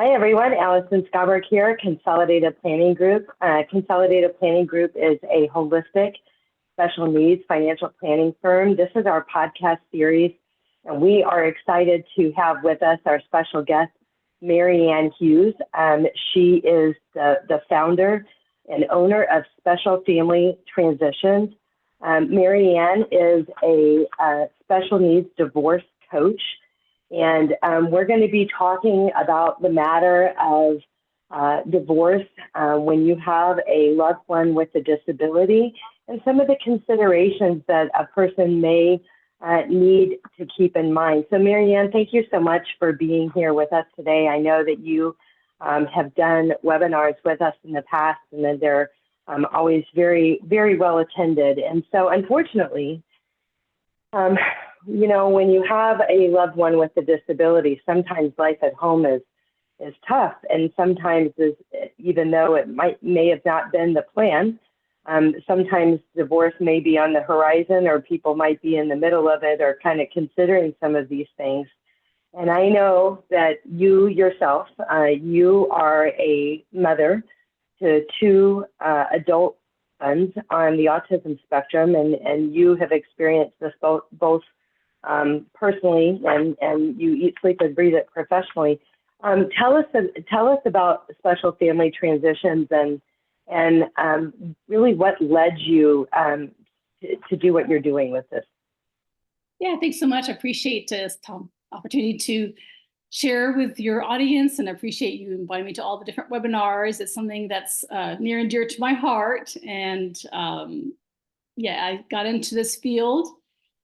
Hi, everyone. Allison Schaberg here, Consolidated Planning Group. Consolidated Planning Group is a holistic special needs financial planning firm. This is our podcast series, and we are excited to have with us our special guest, Mary Ann Hughes. She is the founder and owner of Special Family Transitions. Mary Ann is a special needs divorce coach. And we're going to be talking about the matter of divorce when you have a loved one with a disability and some of the considerations that a person may need to keep in mind. So Mary Ann, thank you so much for being here with us today. I know that you have done webinars with us in the past, and that they're always very, very well attended. And so unfortunately, when you have a loved one with a disability, sometimes life at home is tough, and sometimes even though it may have not been the plan, sometimes divorce may be on the horizon, or people might be in the middle of it, or kind of considering some of these things. And I know that you yourself, you are a mother to two adult sons on the autism spectrum, and you have experienced this both personally, and you eat, sleep, and breathe it professionally. Tell us about Special Family Transitions and really what led you to do what you're doing with this. Yeah, thanks so much. I appreciate this opportunity to share with your audience, and I appreciate you inviting me to all the different webinars. It's something that's near and dear to my heart. And I got into this field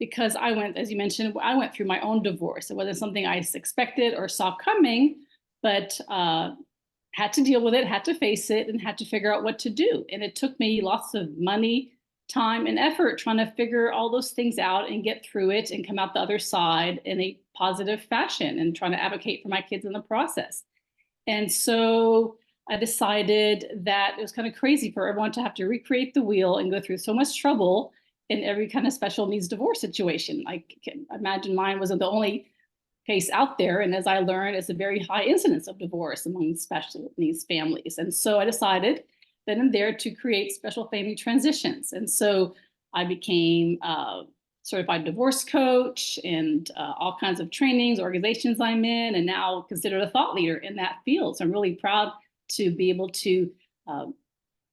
because I went, as you mentioned, I went through my own divorce. It wasn't something I expected or saw coming, but had to deal with it, had to face it, and had to figure out what to do. And it took me lots of money, time, and effort trying to figure all those things out and get through it and come out the other side in a positive fashion, and trying to advocate for my kids in the process. And so I decided that it was kind of crazy for everyone to have to recreate the wheel and go through so much trouble in every kind of special needs divorce situation. I can imagine mine wasn't the only case out there. And as I learned, it's a very high incidence of divorce among special needs families. And so I decided then and there to create Special Family Transitions. And so I became a certified divorce coach, and all kinds of trainings, organizations I'm in, and now considered a thought leader in that field. So I'm really proud to be able to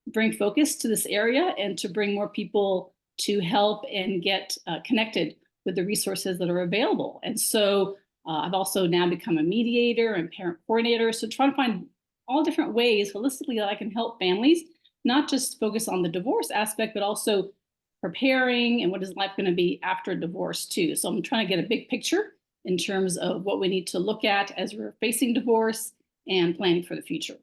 bring focus to this area and to bring more people to help and get connected with the resources that are available. And so I've also now become a mediator and parent coordinator. So trying to find all different ways holistically that I can help families, not just focus on the divorce aspect, but also preparing and what is life going to be after divorce too. So I'm trying to get a big picture in terms of what we need to look at as we're facing divorce and planning for the future.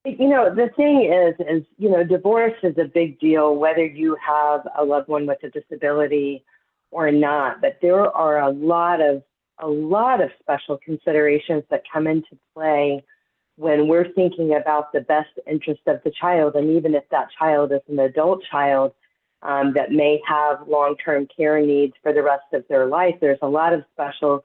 The thing is, divorce is a big deal, whether you have a loved one with a disability or not. But there are a lot of special considerations that come into play when we're thinking about the best interest of the child. And even if that child is an adult child that may have long-term care needs for the rest of their life, there's a lot of special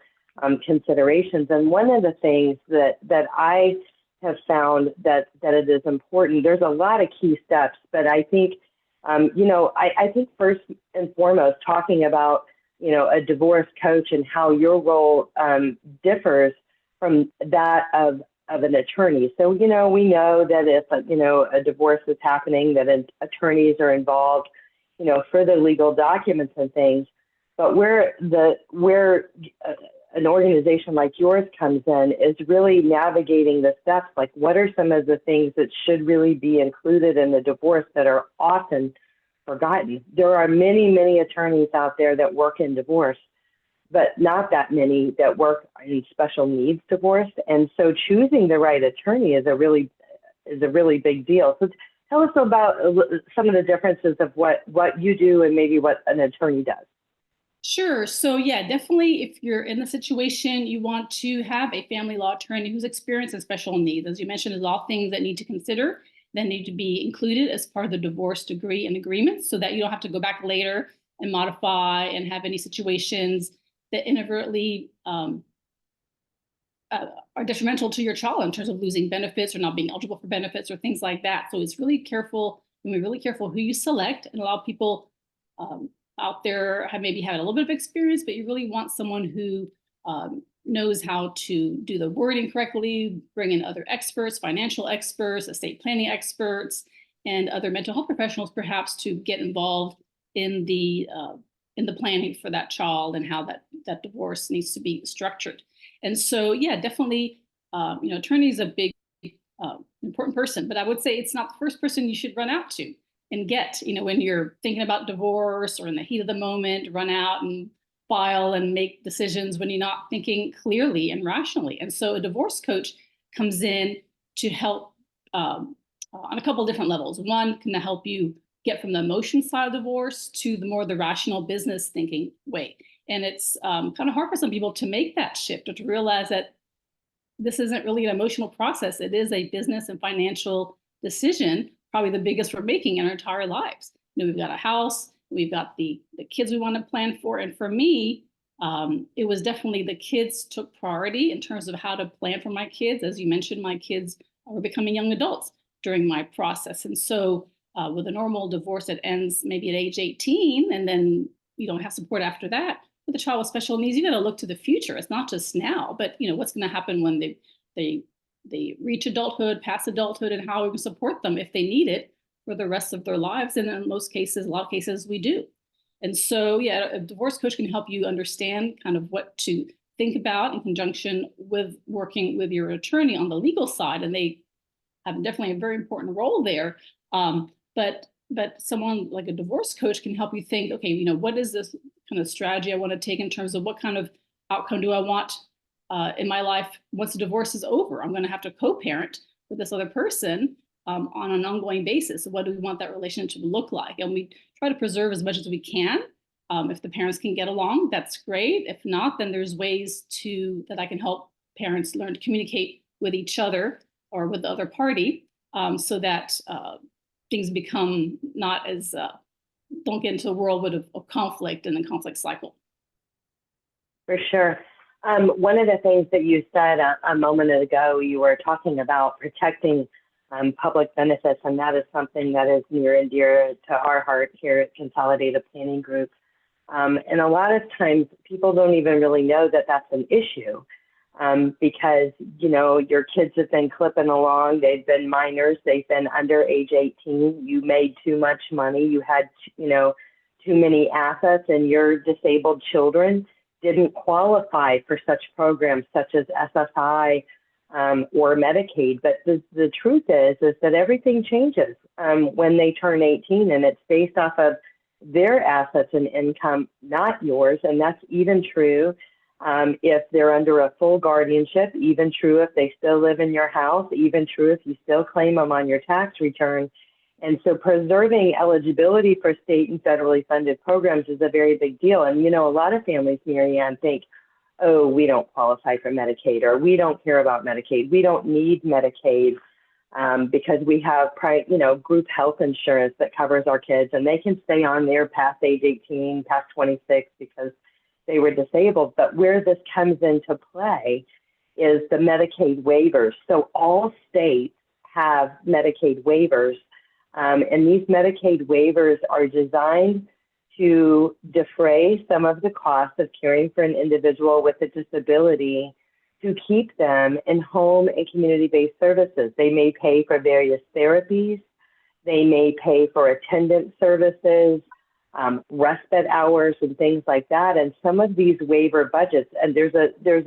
considerations. And one of the things that I have found that it is important, there's a lot of key steps, but I think, I think first and foremost, talking about, a divorce coach and how your role differs from that of an attorney. So, we know that if, a divorce is happening, that attorneys are involved, for the legal documents and things. But where an organization like yours comes in is really navigating the steps, like what are some of the things that should really be included in the divorce that are often forgotten. There are many, many attorneys out there that work in divorce, but not that many that work in special needs divorce. And so choosing the right attorney is a really big deal. So tell us about some of the differences of what you do and maybe what an attorney does. Sure. So yeah, definitely if you're in the situation, you want to have a family law attorney who's experienced in special needs. As you mentioned, there's all things that need to consider that need to be included as part of the divorce decree and agreement, so that you don't have to go back later and modify and have any situations that inadvertently are detrimental to your child in terms of losing benefits or not being eligible for benefits or things like that. So it's really careful, and be really careful who you select, and a lot of people out there have maybe had a little bit of experience, but you really want someone who knows how to do the wording correctly, bring in other experts, financial experts, estate planning experts, and other mental health professionals perhaps to get involved in the planning for that child and how that divorce needs to be structured. And so, yeah, definitely, attorney is a big, important person, but I would say it's not the first person you should run out to and get, when you're thinking about divorce or in the heat of the moment, run out and file and make decisions when you're not thinking clearly and rationally. And so a divorce coach comes in to help on a couple of different levels. One, can help you get from the emotion side of divorce to the rational business thinking way. And it's kind of hard for some people to make that shift or to realize that this isn't really an emotional process. It is a business and financial decision, probably the biggest we're making in our entire lives. We've got a house, we've got the kids we want to plan for. And for me, it was definitely the kids took priority in terms of how to plan for my kids. As you mentioned, my kids were becoming young adults during my process. And so with a normal divorce that ends maybe at age 18, and then you don't have support after that, with a child with special needs, you got to look to the future. It's not just now, but what's going to happen when they reach adulthood, past adulthood, and how we can support them if they need it for the rest of their lives. And in most cases, a lot of cases, we do. And so, yeah, a divorce coach can help you understand kind of what to think about in conjunction with working with your attorney on the legal side. And they have definitely a very important role there. But someone like a divorce coach can help you think, okay, what is this kind of strategy I want to take in terms of what kind of outcome do I want in my life once the divorce is over? I'm going to have to co-parent with this other person on an ongoing basis. So what do we want that relationship to look like? And we try to preserve as much as we can. If the parents can get along, that's great. If not, then there's ways that I can help parents learn to communicate with each other or with the other party so that things become not as, don't get into a whirlwind of conflict and the conflict cycle. For sure. One of the things that you said a moment ago, you were talking about protecting public benefits, and that is something that is near and dear to our heart here at Consolidated Planning Group. And a lot of times people don't even really know that that's an issue because, your kids have been clipping along, they've been minors, they've been under age 18, you made too much money, you had, too many assets, and your disabled children didn't qualify for such programs such as SSI or Medicaid. But the truth is that everything changes when they turn 18, and it's based off of their assets and income, not yours. And that's even true if they're under a full guardianship, even true if they still live in your house, even true if you still claim them on your tax return. And so preserving eligibility for state and federally funded programs is a very big deal. And, a lot of families, Mary Ann, think, oh, we don't qualify for Medicaid, or we don't care about Medicaid. We don't need Medicaid because we have, group health insurance that covers our kids, and they can stay on there past age 18, past 26 because they were disabled. But where this comes into play is the Medicaid waivers. So all states have Medicaid waivers. And these Medicaid waivers are designed to defray some of the costs of caring for an individual with a disability to keep them in home and community-based services. They may pay for various therapies. They may pay for attendance services, respite hours, and things like that. And some of these waiver budgets, and there's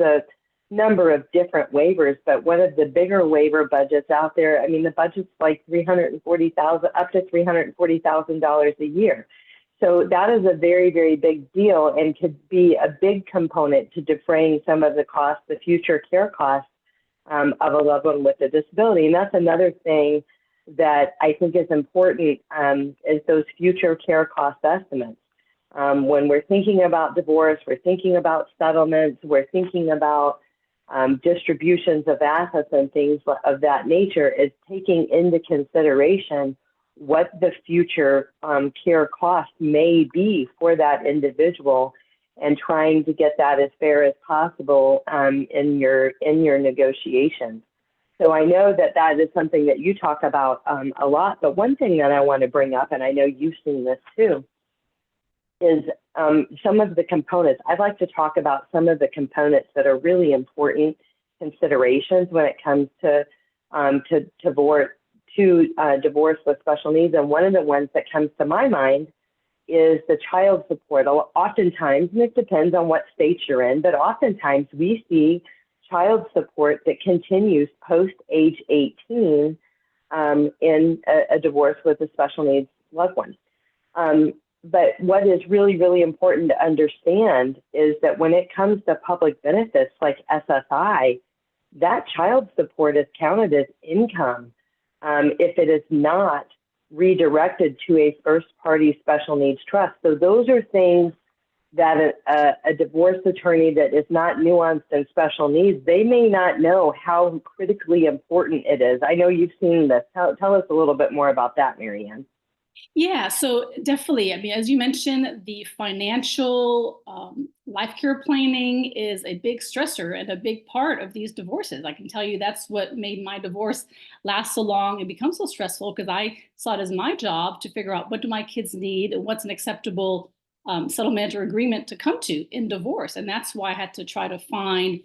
a number of different waivers, but one of the bigger waiver budgets out there, the budget's like $340,000 up to $340,000 a year. So that is a very, very big deal and could be a big component to defraying some of the costs, the future care costs of a loved one with a disability. And that's another thing that I think is important is those future care cost estimates. When we're thinking about divorce, we're thinking about settlements, we're thinking about distributions of assets and things of that nature, is taking into consideration what the future care cost may be for that individual and trying to get that as fair as possible in your negotiations. So I know that that is something that you talk about a lot, but one thing that I want to bring up, and I know you've seen this too, is some of the components. I'd like to talk about some of the components that are really important considerations when it comes to divorce with special needs. And one of the ones that comes to my mind is the child support. Oftentimes, and it depends on what state you're in, but oftentimes we see child support that continues post age 18 in a divorce with a special needs loved one. But what is really, really important to understand is that when it comes to public benefits like SSI, that child support is counted as income if it is not redirected to a first-party special needs trust. So those are things that a divorce attorney that is not nuanced in special needs, they may not know how critically important it is. I know you've seen this. Tell us a little bit more about that, Mary Ann. Yeah, so definitely. I mean, as you mentioned, the financial life care planning is a big stressor and a big part of these divorces. I can tell you that's what made my divorce last so long and become so stressful, because I saw it as my job to figure out what do my kids need and what's an acceptable settlement or agreement to come to in divorce. And that's why I had to try to find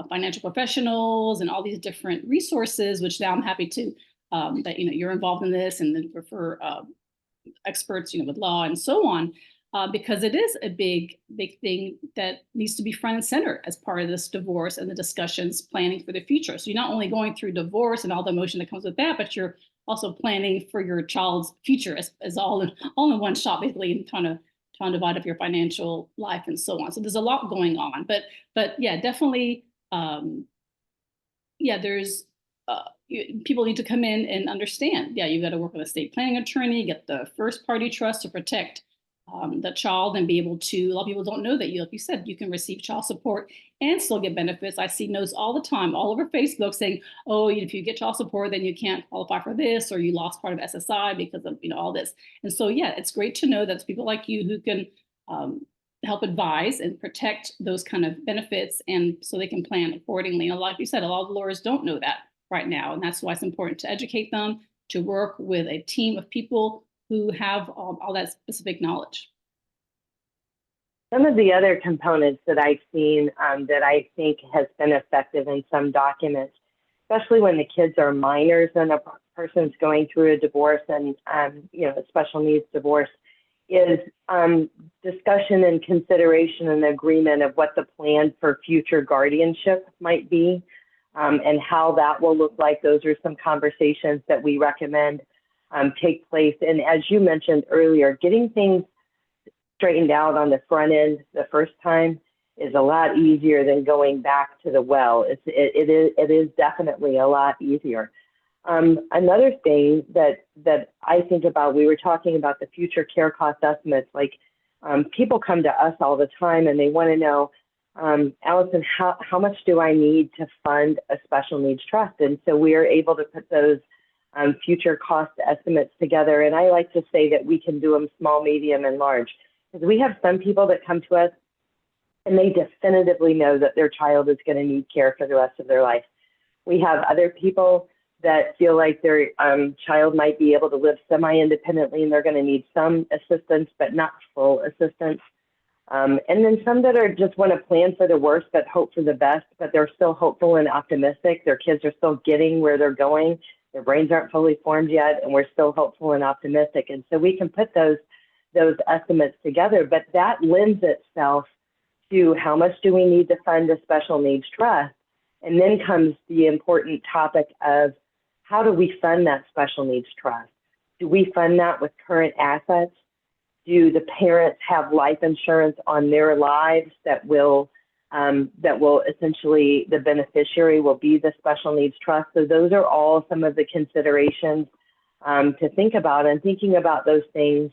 financial professionals and all these different resources, which now I'm happy to that you're involved in this and then refer experts, with law and so on, because it is a big thing that needs to be front and center as part of this divorce and the discussions planning for the future. So you're not only going through divorce and all the emotion that comes with that, but you're also planning for your child's future as all in one shot, basically, and trying to divide up your financial life and so on. So there's a lot going on, but yeah, definitely, there's people need to come in and understand. Yeah, you got to work with a estate planning attorney, get the first party trust to protect the child, and be able to. A lot of people don't know that like you said, you can receive child support and still get benefits. I see notes all the time, all over Facebook, saying, "Oh, if you get child support, then you can't qualify for this, or you lost part of SSI because of all this." And so, yeah, it's great to know that people like you who can help advise and protect those kind of benefits, and so they can plan accordingly. And like you said, a lot of lawyers don't know that right now. And that's why it's important to educate them, to work with a team of people who have all that specific knowledge. Some of the other components that I've seen that I think has been effective in some documents, especially when the kids are minors and a person's going through a divorce and, a special needs divorce, is discussion and consideration and agreement of what the plan for future guardianship might be. And how that will look like. Those are some conversations that we recommend take place. And as you mentioned earlier, getting things straightened out on the front end the first time is a lot easier than going back to the well. It is definitely a lot easier. Another thing that I think about, we were talking about the future care cost estimates. Like people come to us all the time and they want to know, Allison, how much do I need to fund a special needs trust? And so we are able to put those future cost estimates together. And I like to say that we can do them small, medium, and large. Because we have some people that come to us and they definitively know that their child is going to need care for the rest of their life. We have other people that feel like their child might be able to live semi-independently and they're going to need some assistance, but not full assistance. And then some that are just want to plan for the worst, but hope for the best, but they're still hopeful and optimistic. Their kids are still getting where they're going. Their brains aren't fully formed yet, and we're still hopeful and optimistic. And so we can put those estimates together, but that lends itself to how much do we need to fund a special needs trust? And then comes the important topic of how do we fund that special needs trust? Do we fund that with current assets? Do the parents have life insurance on their lives that will essentially, the beneficiary will be the special needs trust? So those are all some of the considerations to think about, and thinking about those things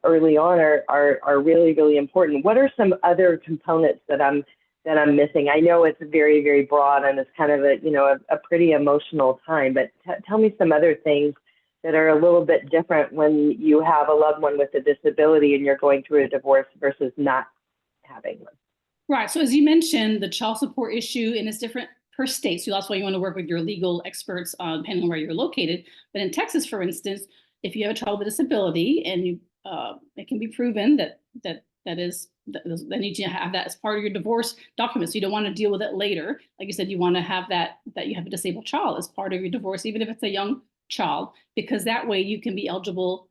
early on are really, really important. What are some other components that I'm missing? I know it's very, very broad and it's kind of a pretty emotional time, but tell me some other things that are a little bit different when you have a loved one with a disability and you're going through a divorce versus not having one. Right. So as you mentioned, the child support issue, and it's different per state. So that's why you want to work with your legal experts, depending on where you're located. But in Texas, for instance, if you have a child with a disability and it can be proven that then you need to have that as part of your divorce documents. So you don't want to deal with it later. Like you said, you want to have that you have a disabled child as part of your divorce, even if it's a young child, because that way you can be eligible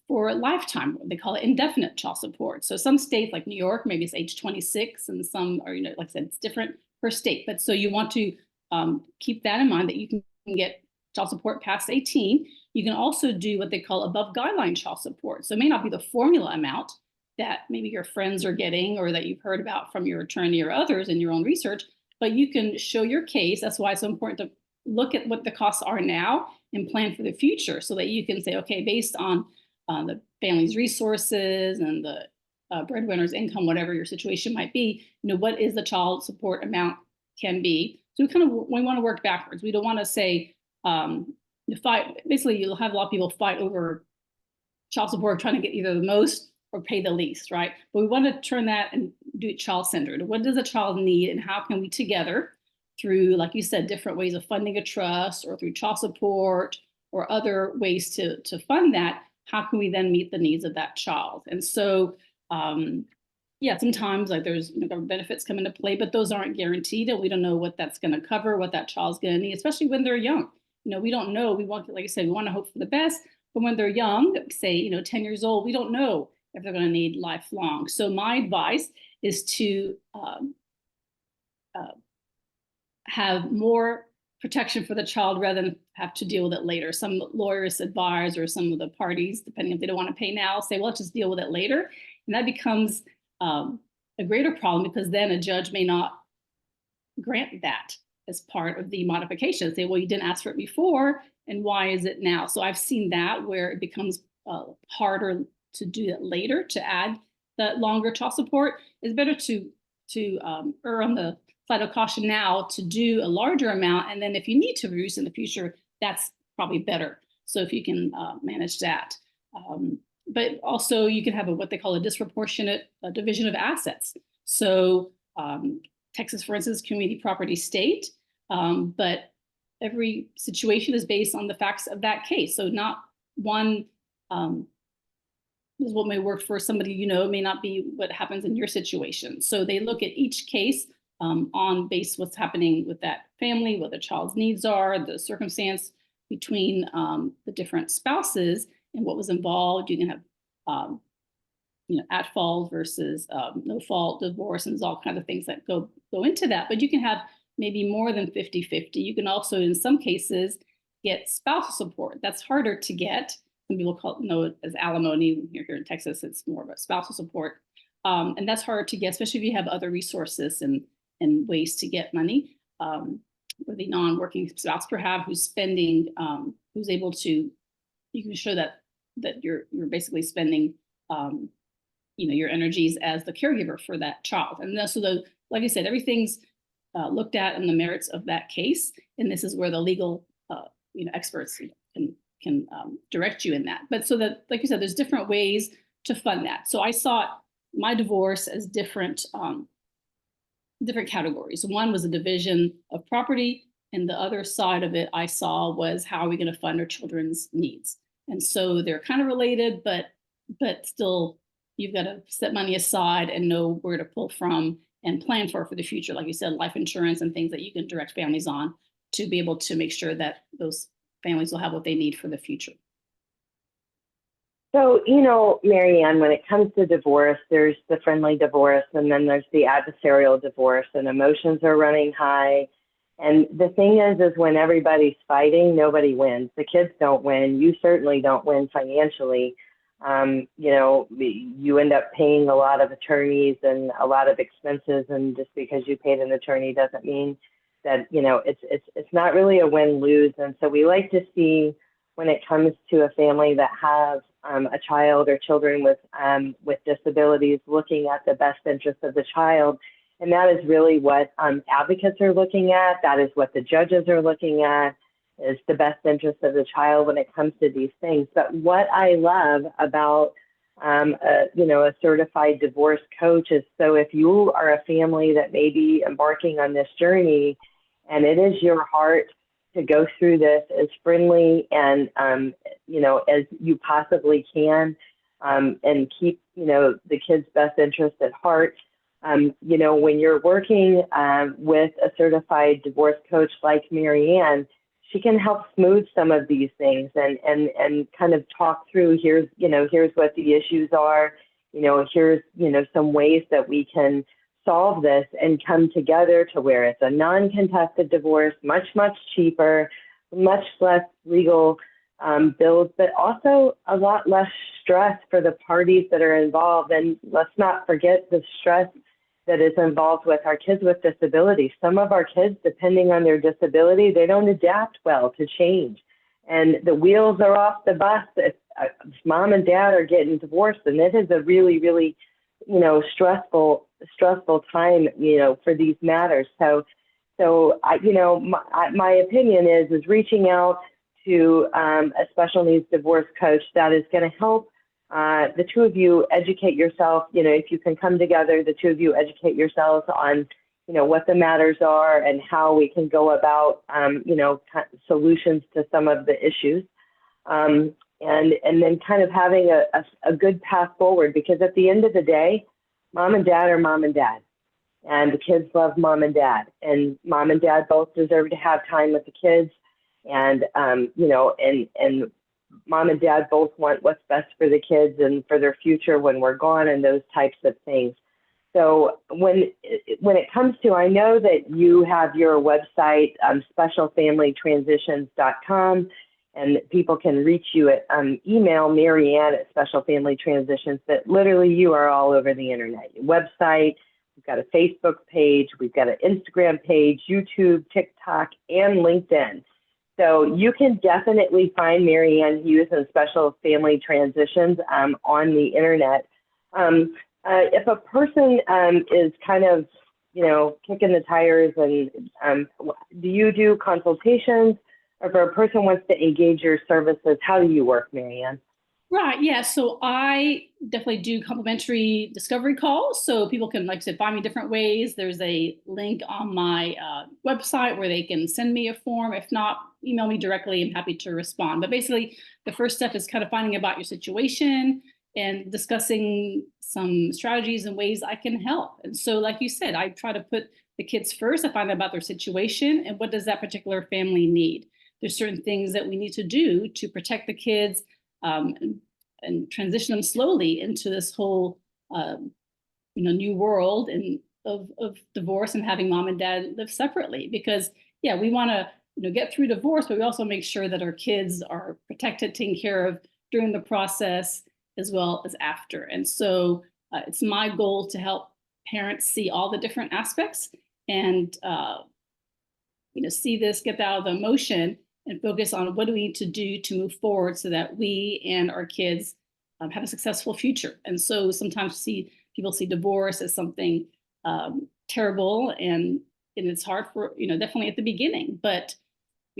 for a lifetime. They call it indefinite child support. So some states like New York, maybe it's age 26, and some are, like I said, it's different per state. But so you want to keep that in mind, that you can get child support past 18. You can also do what they call above guideline child support. So it may not be the formula amount that maybe your friends are getting or that you've heard about from your attorney or others in your own research, but you can show your case. That's why it's so important to look at what the costs are now and plan for the future, so that you can say, okay, based on the family's resources and the breadwinner's income, whatever your situation might be, what is the child support amount can be. So we want to work backwards. We don't want to say fight. Basically, you'll have a lot of people fight over child support, trying to get either the most or pay the least, right? But we want to turn that and do it child-centered. What does a child need, and how can we together, through, like you said, different ways of funding a trust or through child support or other ways to fund that, how can we then meet the needs of that child? And so, sometimes like there's government benefits come into play, but those aren't guaranteed, and we don't know what that's going to cover, what that child's going to need, especially when they're young. We don't know. We want, like I said, we want to hope for the best, but when they're young, say 10 years old, we don't know if they're going to need lifelong. So my advice is to have more protection for the child rather than have to deal with it later. Some lawyers advise, or some of the parties, depending if they don't want to pay now, say, well, let's just deal with it later. And that becomes a greater problem, because then a judge may not grant that as part of the modification. Say, well, you didn't ask for it before, and why is it now? So I've seen that where it becomes harder to do it later, to add that longer child support. It's better to err on the side of caution now, to do a larger amount, and then if you need to reduce in the future, that's probably better. So if you can manage that. But also you can have what they call a disproportionate division of assets. So Texas, for instance, community property state, but every situation is based on the facts of that case. So not one is what may work for somebody, may not be what happens in your situation. So they look at each case on base what's happening with that family, what the child's needs are, the circumstance between the different spouses and what was involved. You can have, at fault versus no fault divorce, and there's all kinds of things that go into that. But you can have maybe more than 50-50. You can also, in some cases, get spousal support. That's harder to get. Some people know it as alimony. Here in Texas, it's more of a spousal support. And that's harder to get, especially if you have other resources and ways to get money. For the non-working spouse, perhaps, who's spending, who's able to, you can show that you're basically spending, your energies as the caregiver for that child. And so like I said, everything's looked at in the merits of that case, and this is where the legal, experts can direct you in that. But so that, like you said, there's different ways to fund that. So I saw my divorce as different categories. One was a division of property, and the other side of it I saw was how are we going to fund our children's needs. And so they're kind of related, but still you've got to set money aside and know where to pull from and plan for the future. Like you said, life insurance and things that you can direct families on to be able to make sure that those families will have what they need for the future. So, Mary Ann, when it comes to divorce, there's the friendly divorce, and then there's the adversarial divorce, and emotions are running high. And the thing is when everybody's fighting, nobody wins. The kids don't win. You certainly don't win financially. You end up paying a lot of attorneys and a lot of expenses, and just because you paid an attorney doesn't mean that, it's not really a win-lose. And so we like to see, when it comes to a family that has a child or children with disabilities, looking at the best interest of the child. And that is really what advocates are looking at. That is what the judges are looking at, is the best interest of the child when it comes to these things. But what I love about a certified divorce coach is so if you are a family that may be embarking on this journey and it is your heart to go through this as friendly and, as you possibly can, and keep, the kids' best interest at heart. When you're working with a certified divorce coach like Mary Ann, she can help smooth some of these things and kind of talk through, here's what the issues are, here's, some ways that we can solve this and come together to where it's a non-contested divorce, much, much cheaper, much less legal bills, but also a lot less stress for the parties that are involved. And let's not forget the stress that is involved with our kids with disabilities. Some of our kids, depending on their disability, they don't adapt well to change. And the wheels are off the bus if mom and dad are getting divorced. And it is a really, really, stressful time, for these matters. So my opinion is reaching out to a special needs divorce coach that is going to help the two of you educate yourself. If you can come together, the two of you educate yourselves on, what the matters are and how we can go about, solutions to some of the issues. And then kind of having a good path forward, because at the end of the day, mom and dad are mom and dad, and the kids love mom and dad both deserve to have time with the kids. And, and mom and dad both want what's best for the kids and for their future when we're gone and those types of things. So when it comes to, I know that you have your website, specialfamilytransitions.com, and people can reach you at email Mary Ann at Special Family Transitions, but literally you are all over the internet. Your website, we've got a Facebook page, we've got an Instagram page, YouTube, TikTok, and LinkedIn. So you can definitely find Mary Ann Hughes and Special Family Transitions on the internet. If a person is kind of, kicking the tires, and do you do consultations? Or if a person wants to engage your services, how do you work, Mary Ann? Right. Yeah. So I definitely do complimentary discovery calls. So people can, like I said, find me different ways. There's a link on my website where they can send me a form. If not, email me directly. I'm happy to respond. But basically, the first step is kind of finding about your situation and discussing some strategies and ways I can help. And so, like you said, I try to put the kids first. I find out about their situation and what does that particular family need. There's certain things that we need to do to protect the kids, and transition them slowly into this whole, new world and of divorce and having mom and dad live separately. Because we want to, get through divorce, but we also make sure that our kids are protected, taken care of during the process as well as after. And so it's my goal to help parents see all the different aspects and, see this, get out of the emotion and focus on what do we need to do to move forward so that we and our kids have a successful future. And so sometimes people see divorce as something terrible, and it's hard for, definitely at the beginning, but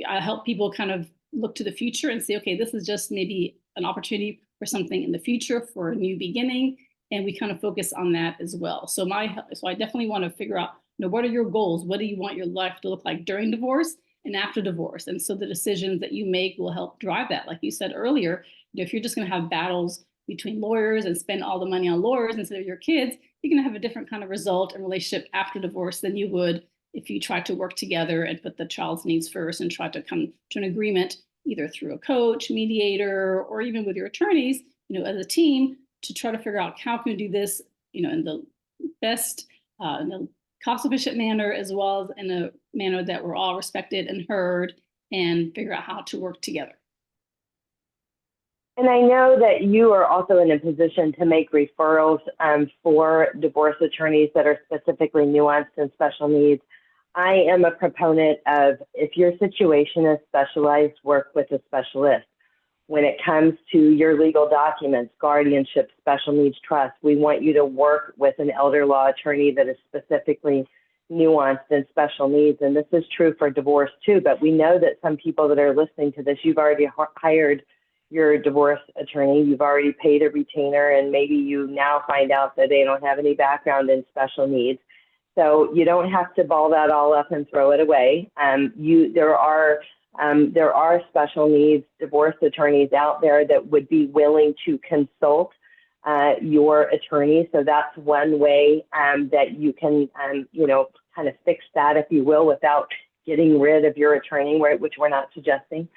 I help people kind of look to the future and say, okay, this is just maybe an opportunity for something in the future, for a new beginning. And we kind of focus on that as well. So I definitely want to figure out, what are your goals? What do you want your life to look like during divorce and after divorce? And so the decisions that you make will help drive that. Like you said earlier, if you're just going to have battles between lawyers and spend all the money on lawyers instead of your kids, you're going to have a different kind of result and relationship after divorce than you would if you try to work together and put the child's needs first and try to come to an agreement either through a coach, mediator, or even with your attorneys, as a team, to try to figure out how can we do this, in the best, in the cost-efficient manner, as well as in a manner that we're all respected and heard, and figure out how to work together. And I know that you are also in a position to make referrals for divorce attorneys that are specifically nuanced and special needs. I am a proponent of, if your situation is specialized, work with a specialist. When it comes to your legal documents, guardianship, special needs trust, we want you to work with an elder law attorney that is specifically nuanced and special needs. And this is true for divorce too, but we know that some people that are listening to this, you've already hired your divorce attorney. You've already paid a retainer, and maybe you now find out that they don't have any background in special needs. So you don't have to ball that all up and throw it away. There are special needs divorce attorneys out there that would be willing to consult your attorney. So that's one way that you can, kind of fix that, if you will, without getting rid of your attorney, which we're not suggesting.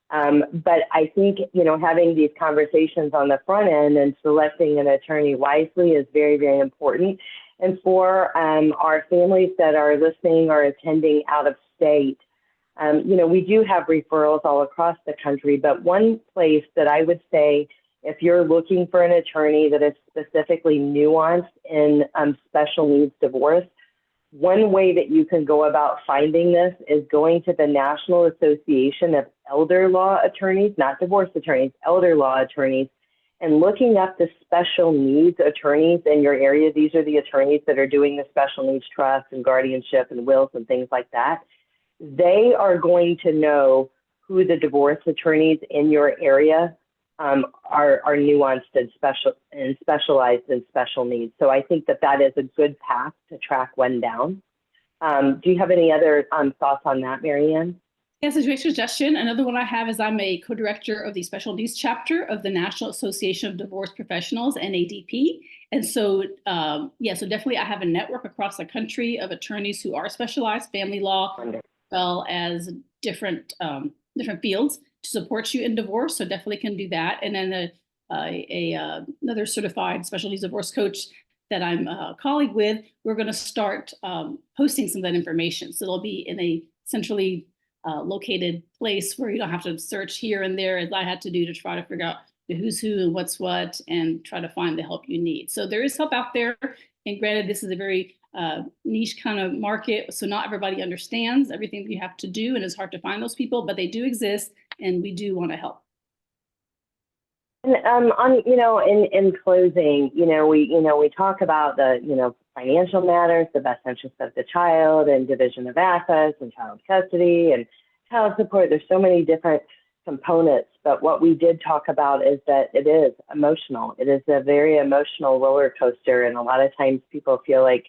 But I think, having these conversations on the front end and selecting an attorney wisely is very, very important. And for our families that are listening or attending out of state, we do have referrals all across the country, but one place that I would say, if you're looking for an attorney that is specifically nuanced in special needs divorce, one way that you can go about finding this is going to the National Association of Elder Law Attorneys, not divorce attorneys, elder law attorneys, and looking up the special needs attorneys in your area. These are the attorneys that are doing the special needs trust and guardianship and wills and things like that. They are going to know who the divorce attorneys in your area are nuanced and specialized in special needs. So I think that is a good path to track one down. Do you have any other thoughts on that, Mary Ann? Yes, a great suggestion. Another one I have is I'm a co-director of the Special Needs chapter of the National Association of Divorce Professionals, NADP. And so, so definitely I have a network across the country of attorneys who are specialized family law, as well as different fields to support you in divorce. So definitely can do that. And then another certified special needs divorce coach that I'm a colleague with, we're going to start posting some of that information. So they'll be in a centrally located place where you don't have to search here and there, as I had to do to try to figure out who's who and what's what and try to find the help you need. So there is help out there. And granted, this is a very niche kind of market. So not everybody understands everything that you have to do, and it's hard to find those people, but they do exist and we do want to help. And in closing, we talk about the financial matters, the best interest of the child, and division of assets, and child custody, and child support. There's so many different components, but what we did talk about is that it is emotional. It is a very emotional roller coaster, and a lot of times people feel like,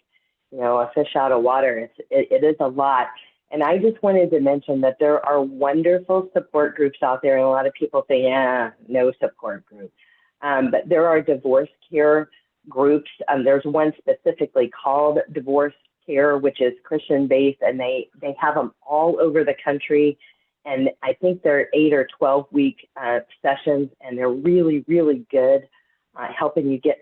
a fish out of water. It is a lot. And I just wanted to mention that there are wonderful support groups out there. And a lot of people say, no support group. But there are divorce care groups. There's one specifically called Divorce Care, which is Christian-based, and they have them all over the country. And I think they're 8 or 12-week sessions, and they're really, really good, helping you get,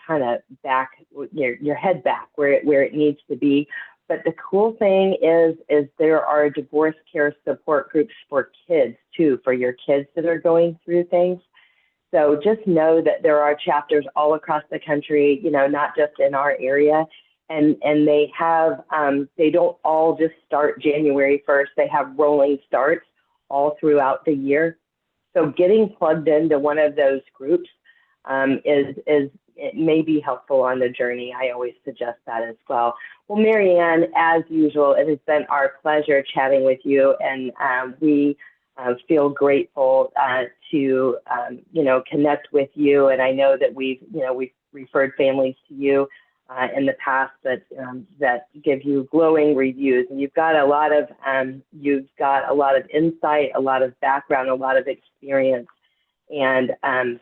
kind of back, your head back where it needs to be. But the cool thing is there are divorce care support groups for kids too, for your kids that are going through things. So just know that there are chapters all across the country, not just in our area. And they have, they don't all just start January 1st. They have rolling starts all throughout the year. So getting plugged into one of those groups it may be helpful on the journey. I always suggest that as well. Well, Mary Ann, as usual, it has been our pleasure chatting with you, and we feel grateful to connect with you. And I know that we've referred families to you in the past that give you glowing reviews, and you've got a lot of insight, a lot of background, a lot of experience. And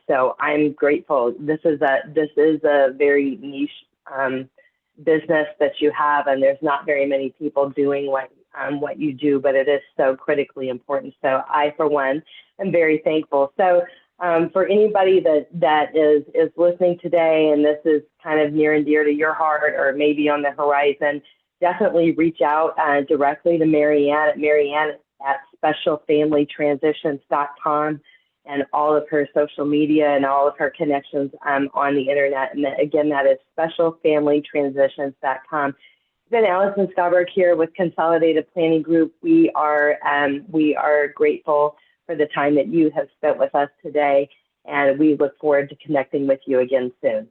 so I'm grateful. This is a very niche business that you have, and there's not very many people doing what you do, but it is so critically important. So I, for one, am very thankful. So for anybody that is listening today, and this is kind of near and dear to your heart, or maybe on the horizon, definitely reach out directly to Mary Ann at specialfamilytransitions.com. and all of her social media and all of her connections on the internet. And again, that is specialfamilytransitions.com. It's been Allison Scarborough here with Consolidated Planning Group. We are grateful for the time that you have spent with us today, and we look forward to connecting with you again soon.